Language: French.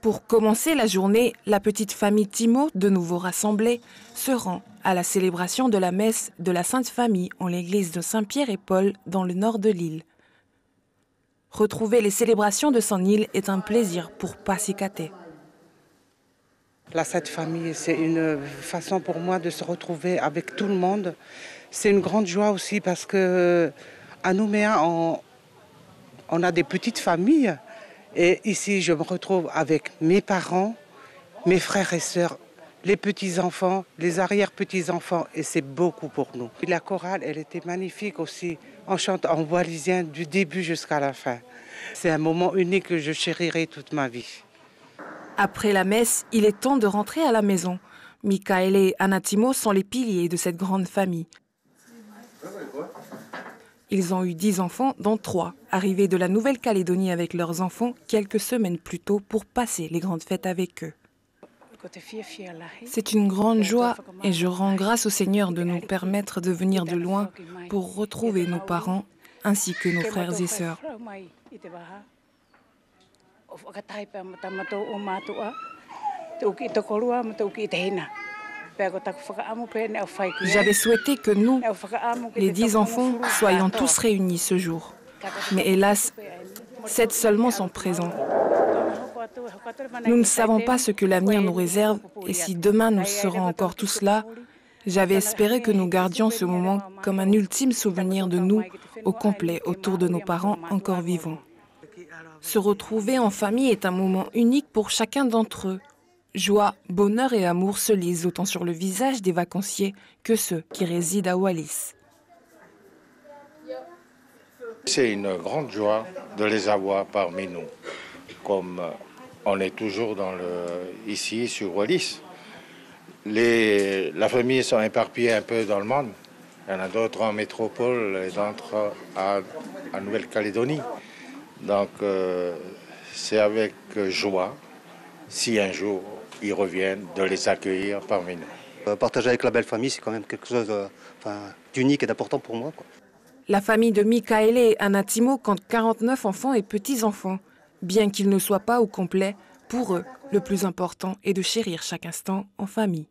Pour commencer la journée, la petite famille Timo, de nouveau rassemblée, se rend à la célébration de la messe de la Sainte Famille en l'église de Saint-Pierre et Paul dans le nord de l'île. Retrouver les célébrations de son île est un plaisir pour Passikate. La Sainte Famille, c'est une façon pour moi de se retrouver avec tout le monde. C'est une grande joie aussi parce qu'à Nouméa, on a des petites familles. Et ici, je me retrouve avec mes parents, mes frères et sœurs, les petits-enfants, les arrière-petits-enfants. Et c'est beaucoup pour nous. Et la chorale, elle était magnifique aussi. On chante en wallisien du début jusqu'à la fin. C'est un moment unique que je chérirai toute ma vie. Après la messe, il est temps de rentrer à la maison. Mikaele et Anna Timo sont les piliers de cette grande famille. Ils ont eu 10 enfants, dont 3, arrivés de la Nouvelle-Calédonie avec leurs enfants quelques semaines plus tôt pour passer les grandes fêtes avec eux. C'est une grande joie et je rends grâce au Seigneur de nous permettre de venir de loin pour retrouver nos parents ainsi que nos frères et sœurs. J'avais souhaité que nous, les 10 enfants, soyons tous réunis ce jour. Mais hélas, 7 seulement sont présents. Nous ne savons pas ce que l'avenir nous réserve et si demain nous serons encore tous là, j'avais espéré que nous gardions ce moment comme un ultime souvenir de nous au complet autour de nos parents encore vivants. Se retrouver en famille est un moment unique pour chacun d'entre eux. Joie, bonheur et amour se lisent autant sur le visage des vacanciers que ceux qui résident à Wallis. C'est une grande joie de les avoir parmi nous. Comme on est toujours ici sur Wallis, la famille sont éparpillées un peu dans le monde. Il y en a d'autres en métropole et d'autres en Nouvelle-Calédonie. Donc c'est avec joie, si un jour ils reviennent, de les accueillir parmi nous. Partager avec la belle famille, c'est quand même quelque chose d'unique et d'important pour moi, quoi. La famille de Mikaele et Anna Timo compte 49 enfants et petits-enfants. Bien qu'ils ne soient pas au complet, pour eux, le plus important est de chérir chaque instant en famille.